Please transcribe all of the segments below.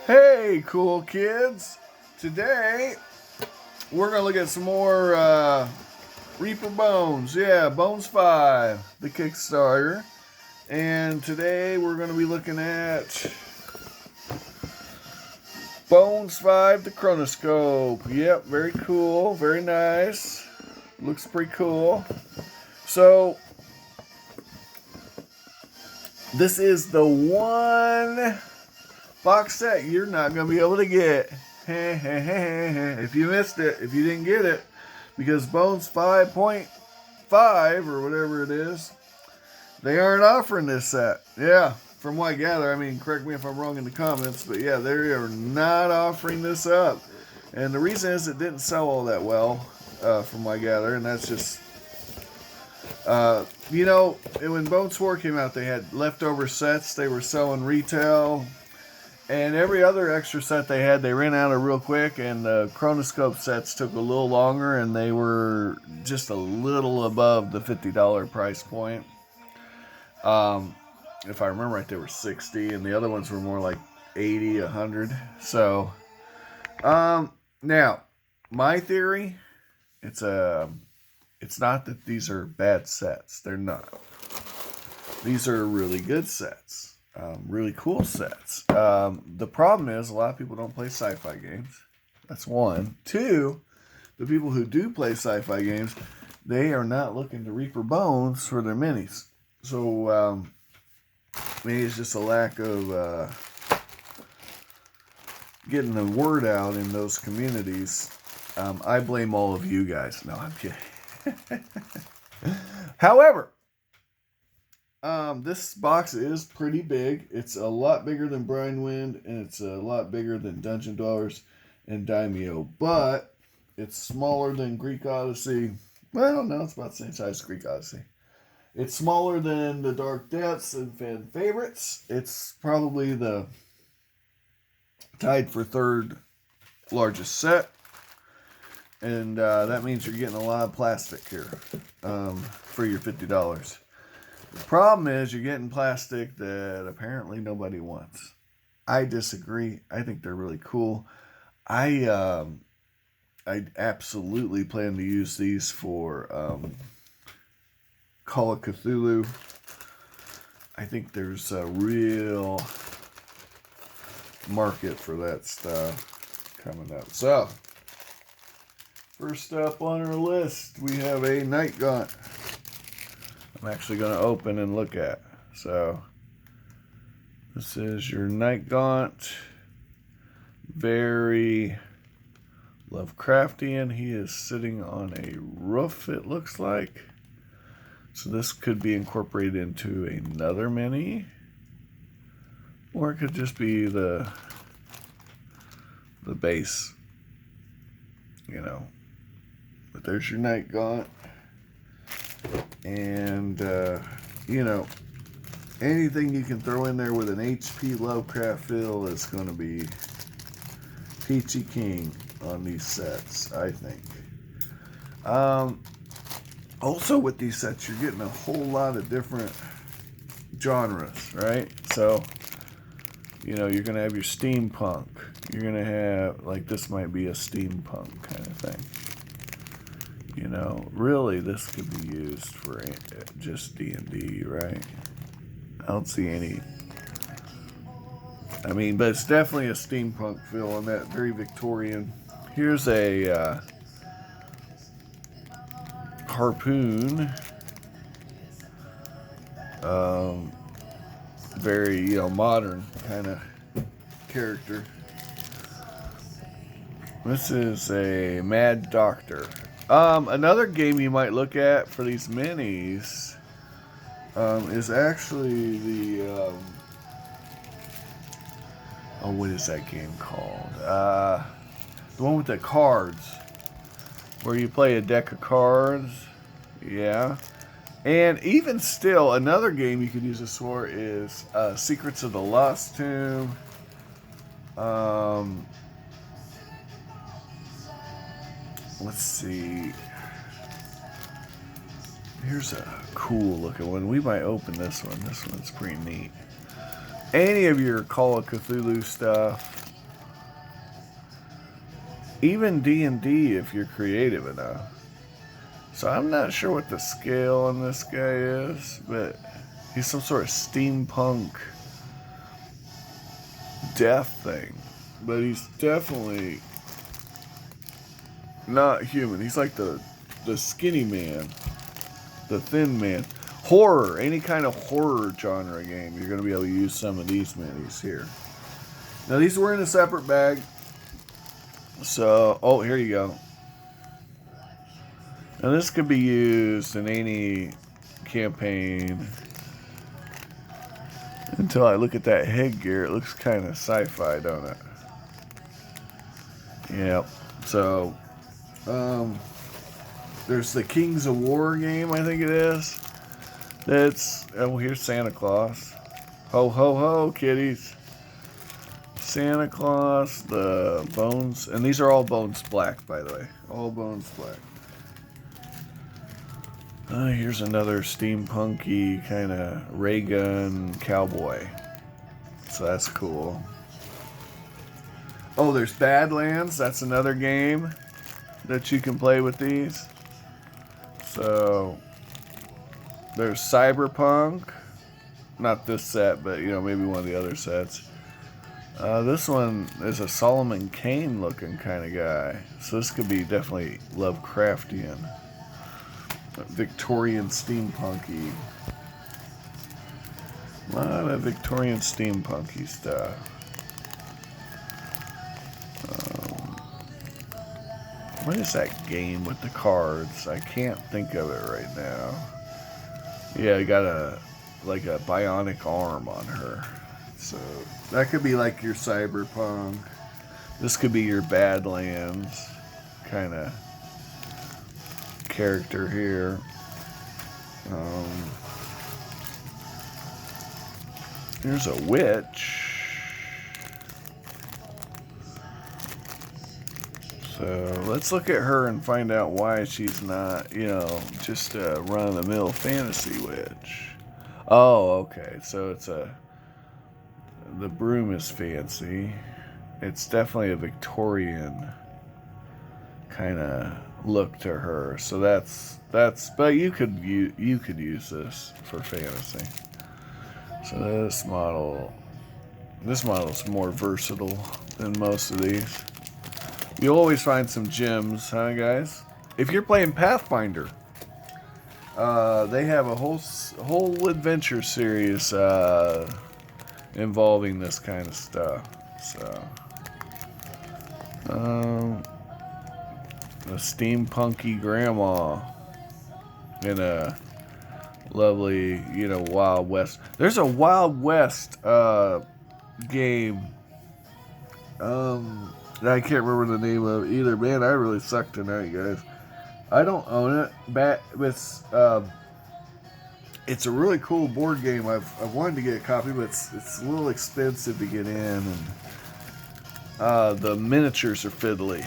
Hey, cool kids. Today, we're going to look at some more Reaper Bones. Yeah, Bones 5, the Kickstarter. And today, we're going to be looking at Bones 5, the Chronoscope. Yep, very cool. Very nice. Looks pretty cool. So, this is the one box set you're not going to be able to get if you missed it, if you didn't get it, because Bones 5.5 or whatever it is, they aren't offering this set. Yeah, from what I gather, I mean, correct me if I'm wrong in the comments, but yeah, they are not offering this up. And the reason is it didn't sell all that well, from what I gather, and that's just, you know, when Bones 4 came out, they had leftover sets they were selling retail. And every other extra set they had, they ran out of real quick, and the Chronoscope sets took a little longer, and they were just a little above the $50 price point. If I remember right, they were $60, and the other ones were more like $80, $100. So, now, my theory, it's not that these are bad sets. They're not. These are really good sets. Really cool sets. The problem is a lot of people don't play sci-fi games. That's one. Two, the people who do play sci-fi games, they are not looking to Reaper Bones for their minis. So maybe it's just a lack of getting the word out in those communities. I blame all of you guys. No, I'm kidding. However, this box is pretty big. It's a lot bigger than Brightwind, and it's a lot bigger than Dungeon Dwellers and Daimyo, but it's smaller than Greek Odyssey. Well, no, it's about the same size as Greek Odyssey. It's smaller than the Dark Depths and Fan Favorites. It's probably the tied for third largest set, and that means you're getting a lot of plastic here for your $50. The problem is you're getting plastic that apparently nobody wants. I disagree. I think they're really cool. I absolutely plan to use these for Call of Cthulhu. I think there's a real market for that stuff coming up. So, first up on our list, we have a Night Gaunt. I'm actually going to open and look at. So, this is your Night Gaunt. Very Lovecraftian. He is sitting on a roof, it looks like. So this could be incorporated into another mini. Or it could just be the base. You know. But there's your Night Gaunt. And, you know, anything you can throw in there with an H.P. Lovecraft feel is going to be peachy king on these sets, I think. Also with these sets, you're getting a whole lot of different genres, right? So, you know, you're going to have your steampunk. You're going to have, like, this might be a steampunk kind of thing. You know, really, this could be used for just D&D, right? I don't see any. I mean, but it's definitely a steampunk feel on that, very Victorian. Here's a harpoon. Very, you know, modern kind of character. This is a Mad Doctor. Another game you might look at for these minis is actually the what is that game called? The one with the cards, where you play a deck of cards. Yeah, and even still, another game you could use this for is Secrets of the Lost Tomb. Let's see. Here's a cool looking one. We might open this one. This one's pretty neat. Any of your Call of Cthulhu stuff, even D&D if you're creative enough. So I'm not sure what the scale on this guy is, but he's some sort of steampunk death thing. But he's definitely not human. He's like the skinny man, the thin man. Horror, any kind of horror genre game, you're going to be able to use some of these minis here. Now these were in a separate bag. So, oh, here you go. Now this could be used in any campaign. Until I look at that headgear, it looks kind of sci-fi, don't it? Yep. So, there's the Kings of War game, I think it is. That's, oh, here's Santa Claus. Ho, ho, ho, kiddies. Santa Claus, the Bones, and these are all Bones Black, by the way. All Bones Black. Here's another steampunky kind of ray gun cowboy. So that's cool. Oh, there's Badlands. That's another game that you can play with these. So there's Cyberpunk. Not this set, but you know, maybe one of the other sets. This one is a Solomon Kane looking kind of guy. So this could be definitely Lovecraftian. Victorian steampunky. A lot of Victorian steampunky stuff. What is that game with the cards? I can't think of it right now. Yeah, I got a bionic arm on her. So that could be like your Cyberpunk. This could be your Badlands kind of character here. Here's a witch. So let's look at her and find out why she's not, you know, just a run-of-the-mill fantasy witch. Oh, okay. So it's the broom is fancy. It's definitely a Victorian kind of look to her. So that's but you could use this for fantasy. So this model is more versatile than most of these. You'll always find some gems, huh, guys? If you're playing Pathfinder, they have a whole adventure series involving this kind of stuff. So, a steampunky grandma in a lovely, you know, Wild West. There's a Wild West game. I can't remember the name of it either. Man, I really suck tonight, guys. I don't own it. It's a really cool board game. I've wanted to get a copy, but it's a little expensive to get in, and the miniatures are fiddly.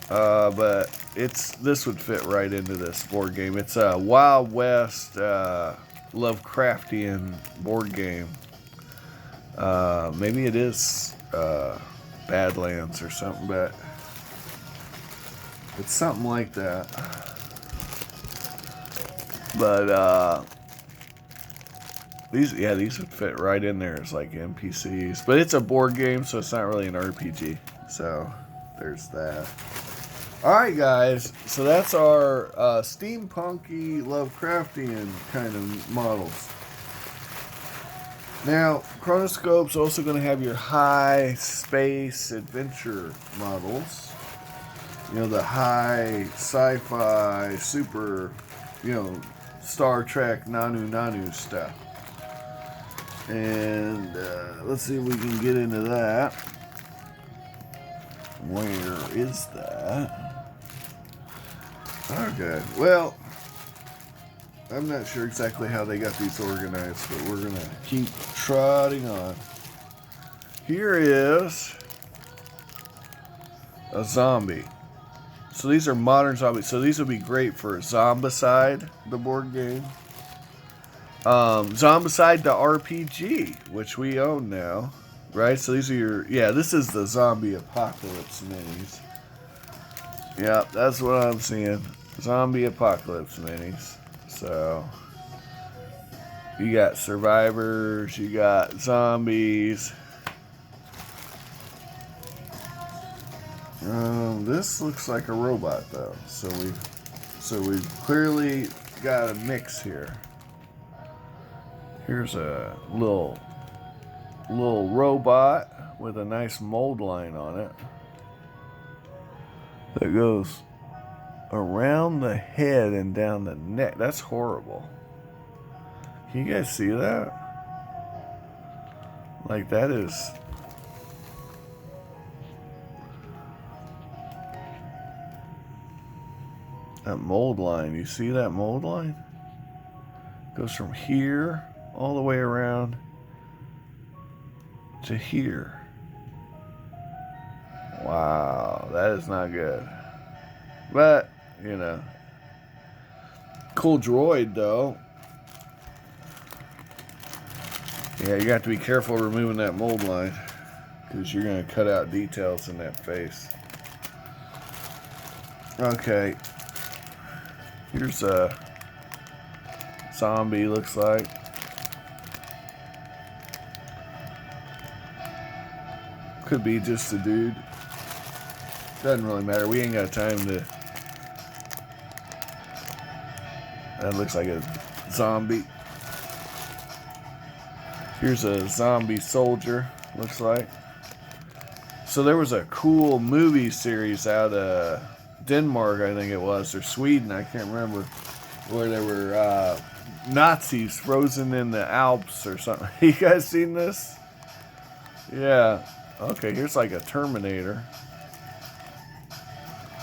But this would fit right into this board game. It's a Wild West Lovecraftian board game. Maybe it is Badlands or something, but it's something like that. But these would fit right in there as like NPCs. But it's a board game, so it's not really an RPG. So there's that. Alright, guys, so that's our steampunky Lovecraftian kind of models. Now, Chronoscope's also going to have your high space adventure models. You know, the high sci-fi, super, you know, Star Trek, Nanu stuff. And let's see if we can get into that. Where is that? Okay, well, I'm not sure exactly how they got these organized, but we're going to keep trotting on. Here is a zombie. So these are modern zombies. So these would be great for Zombicide, the board game. Zombicide, the RPG, which we own now. Right? So these are this is the zombie apocalypse minis. Yep, that's what I'm seeing. Zombie apocalypse minis. So you got survivors, you got zombies. This looks like a robot though, so we've clearly got a mix here. Here's a little robot with a nice mold line on it that goes around the head and down the neck. That's horrible. Can you guys see that? Like, that is... that mold line. You see that mold line? Goes from here all the way around to here. Wow, that is not good. But, you know. Cool droid, though. Yeah, you have to be careful removing that mold line, because you're going to cut out details in that face. Okay. Here's a zombie, looks like. Could be just a dude. Doesn't really matter. We ain't got time to... That looks like a zombie. Here's a zombie soldier, looks like. So there was a cool movie series out of Denmark, I think it was, or Sweden, I can't remember, where there were Nazis frozen in the Alps or something. You guys seen this? Yeah. Okay, here's like a Terminator.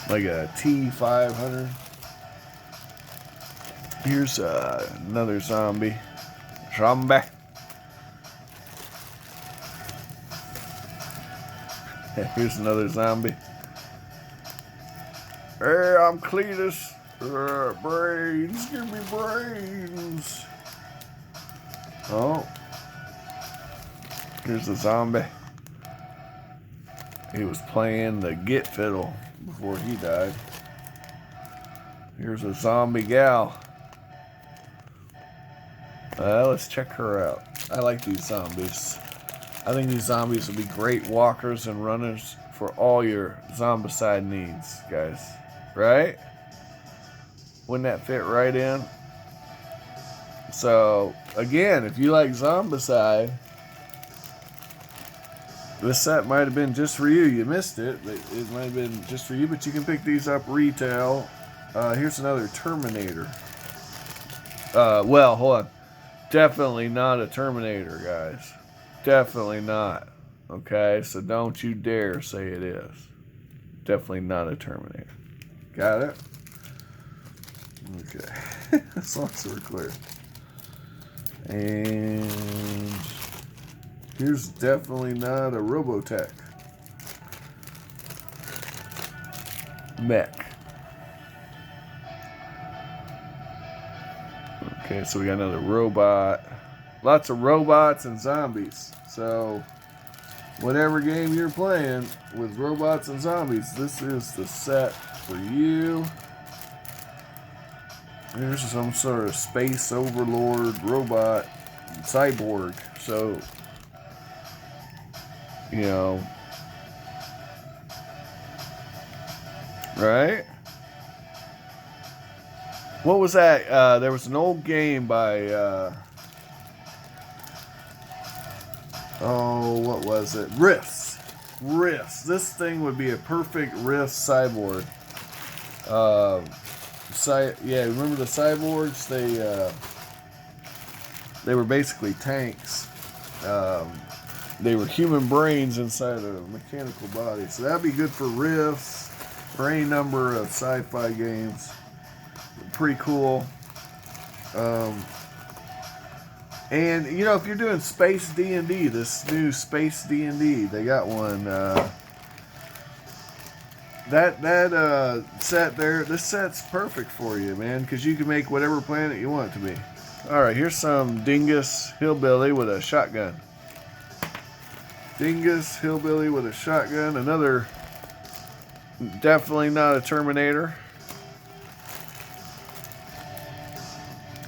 Like a T-500. Here's another zombie. Zombie. Here's another zombie. Hey, I'm Cletus. Brains, give me brains. Oh. Here's a zombie. He was playing the git fiddle before he died. Here's a zombie gal. Let's check her out. I like these zombies. I think these zombies would be great walkers and runners for all your zombicide needs, guys. Right? Wouldn't that fit right in? So, again, if you like zombicide, this set might have been just for you. You missed it, but it might have been just for you, but you can pick these up retail. Here's another Terminator. Well, hold on. Definitely not a Terminator, guys. Definitely not. Okay, so don't you dare say it is. Definitely not a Terminator. Got it? Okay. As long as we're clear. And here's definitely not a Robotech. Mech. Okay, so we got another robot. Lots of robots and zombies. So, whatever game you're playing with robots and zombies, this is the set for you. There's some sort of space overlord robot cyborg. So, you know, right? What was that? There was an old game by, oh, what was it? Rifts. This thing would be a perfect Rift cyborg. Yeah, remember the cyborgs? They were basically tanks. They were human brains inside a mechanical body. So that'd be good for Rifts or any number of sci-fi games. Pretty cool. And you know, if you're doing Space D&D, this new Space D&D, they got one. That set there, this set's perfect for you, man, because you can make whatever planet you want it to be. All right, here's some Dingus Hillbilly with a shotgun. Dingus Hillbilly with a shotgun. Another Definitely not a Terminator.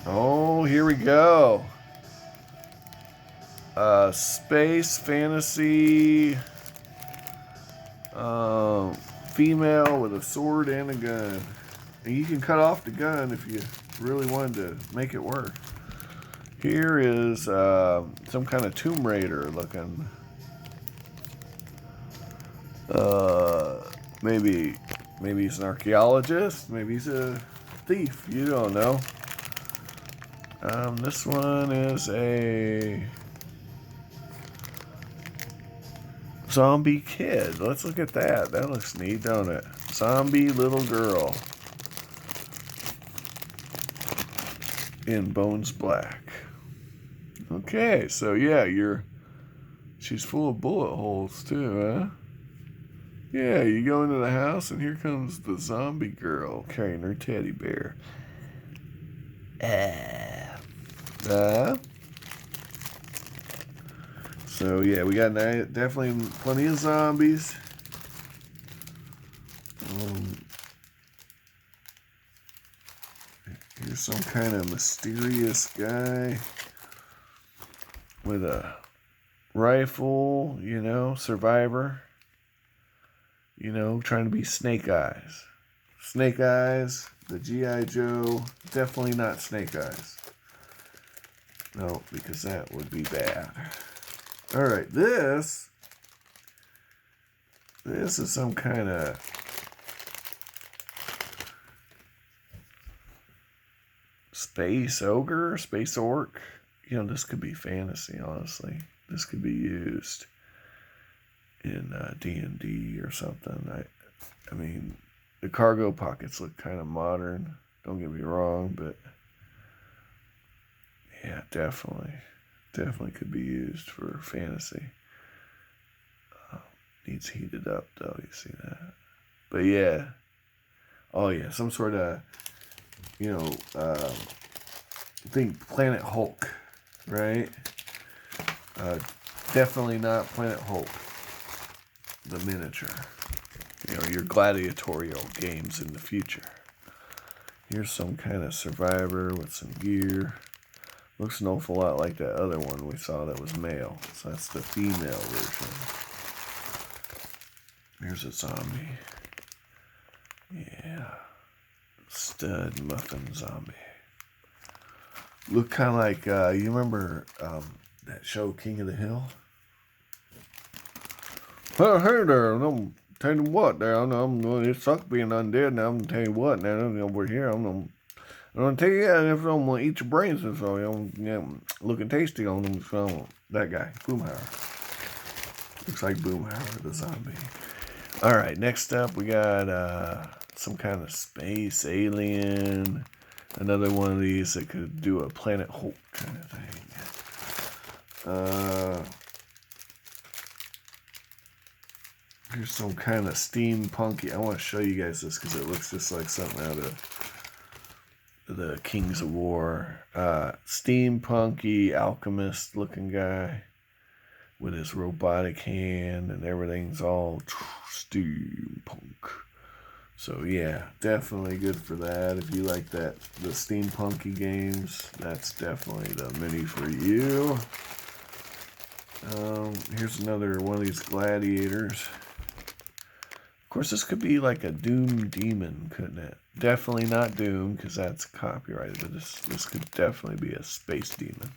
Oh, here we go. Space fantasy. Female with a sword and a gun. And you can cut off the gun if you really wanted to make it work. Here is some kind of Tomb Raider looking. Maybe he's an archaeologist. Maybe he's a thief. You don't know. This one is a zombie kid. Let's look at that. That looks neat, don't it? Zombie little girl in Bones Black. Okay, so yeah, she's full of bullet holes too, huh? Yeah, you go into the house and here comes the zombie girl carrying her teddy bear. So yeah, we got definitely plenty of zombies. Here's some kind of mysterious guy with a rifle, survivor. Trying to be Snake Eyes. Snake Eyes, the G.I. Joe, definitely not Snake Eyes. No, because that would be bad. Alright, this is some kind of space ogre, space orc. This could be fantasy, honestly. This could be used in D&D or something. I mean, the cargo pockets look kind of modern. Don't get me wrong, but yeah, definitely could be used for fantasy. Needs heated up though. You see that? But yeah, oh yeah, some sort of think Planet Hulk, right? Definitely not Planet Hulk. The miniature. Your gladiatorial games in the future. Here's some kind of survivor with some gear. Looks an awful lot like that other one we saw that was male. So that's the female version. Here's a zombie. Yeah. Stud muffin zombie. Look kind of like, you remember that show King of the Hill? Well, hey there, I'm telling you what there, it sucks being undead now, I'm tell you what now, over here, I'm gonna tell you, if I'm gonna eat your brains and so, looking tasty on them, so, that guy, Boomhauer. Looks like Boomhauer, the zombie. Alright, next up, we got, some kind of space alien, another one of these that could do a Planet Hulk kind of thing. Here's some kind of steampunky. I want to show you guys this because it looks just like something out of the Kings of War. Steampunky alchemist looking guy with his robotic hand and everything's all steampunk. So yeah, definitely good for that. If you like the steampunky games, that's definitely the mini for you. Here's another one of these gladiators. Of course, this could be like a Doom demon, couldn't it? Definitely not Doom, because that's copyrighted, but this could definitely be a space demon.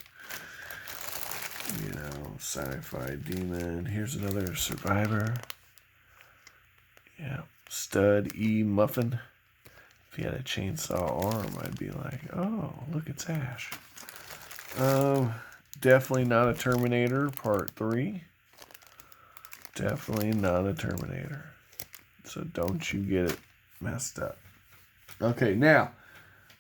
Sci-fi demon. Here's another survivor. Yeah, Stud E Muffin. If he had a chainsaw arm, I'd be like, oh, look, it's Ash. Definitely not a Terminator, Part 3. Definitely not a Terminator. So don't you get it messed up. Okay, now,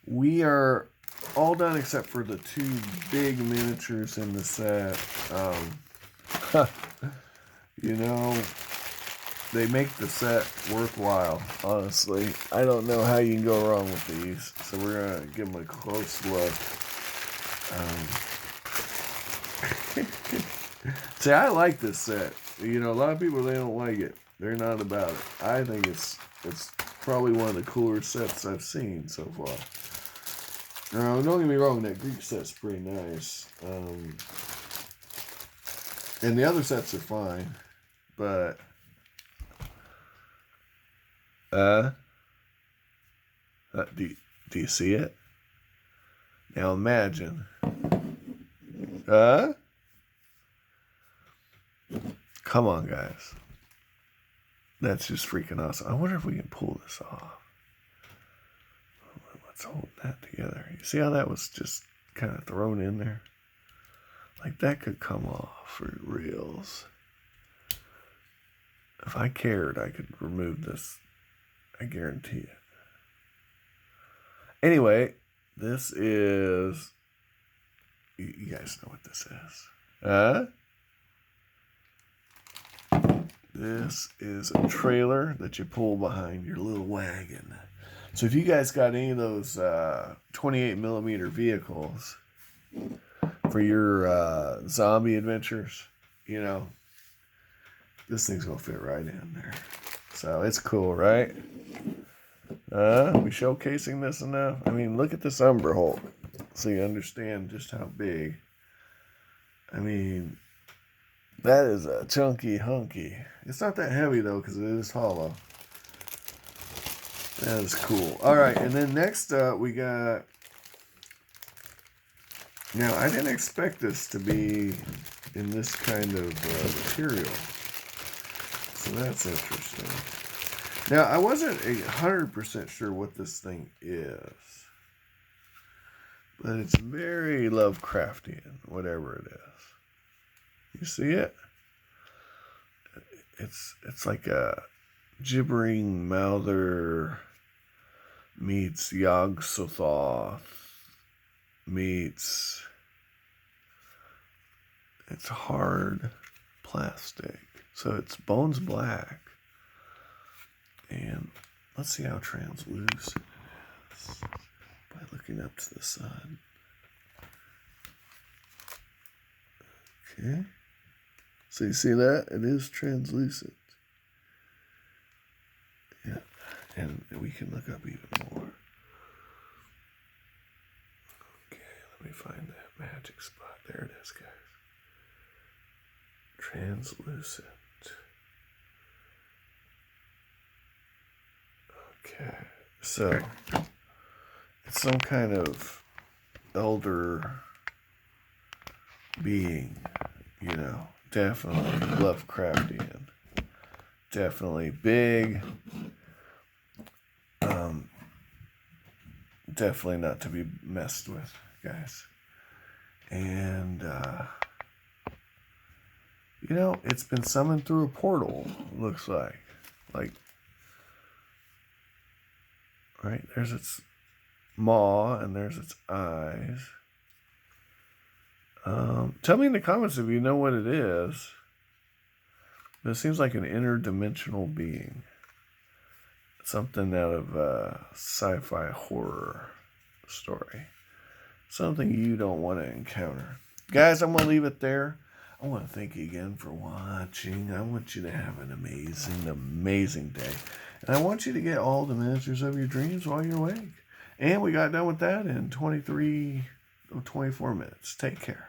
we are all done except for the two big miniatures in the set. They make the set worthwhile, honestly. I don't know how you can go wrong with these. So we're going to give them a close look. See, I like this set. You know, a lot of people, they don't like it. They're not about it. I think it's probably one of the cooler sets I've seen so far. Now, don't get me wrong, that Greek set's pretty nice. And the other sets are fine. But, do you see it? Now imagine. Come on, guys. That's just freaking awesome. I wonder if we can pull this off. Let's hold that together. You see how that was just kind of thrown in there? Like that could come off for reals. If I cared, I could remove this. I guarantee it. Anyway, this is... You guys know what this is. This is a trailer that you pull behind your little wagon. So if you guys got any of those 28 millimeter vehicles for your zombie adventures, you know, this thing's gonna fit right in there. So it's cool, right? We showcasing this enough? I mean, look at this Umber Hulk, so you understand just how big. I mean, that is a chunky hunky. It's not that heavy though, because it is hollow. That is cool. All right, and then next up we got. Now I didn't expect this to be in this kind of material, so that's interesting. Now I wasn't 100% sure what this thing is, but it's very Lovecraftian, whatever it is. You see it? It's like a gibbering mouther meets Yog-Sothoth meets... It's hard plastic. So it's bones black. And let's see how translucent it is by looking up to the sun. Okay. So you see that? It is translucent. Yeah. And we can look up even more. Okay, let me find that magic spot. There it is, guys. Translucent. Okay. So, it's some kind of elder being, you know. Definitely Lovecraftian. Definitely big. Definitely not to be messed with, guys. And, you know, it's been summoned through a portal, looks like. Like, right? There's its maw and there's its eyes. Tell me in the comments if you know what it is. But it seems like an interdimensional being. Something out of a sci-fi horror story. Something you don't want to encounter. Guys, I'm going to leave it there. I want to thank you again for watching. I want you to have an amazing, amazing day. And I want you to get all the miniatures of your dreams while you're awake. And we got done with that in 23 or 24 minutes. Take care.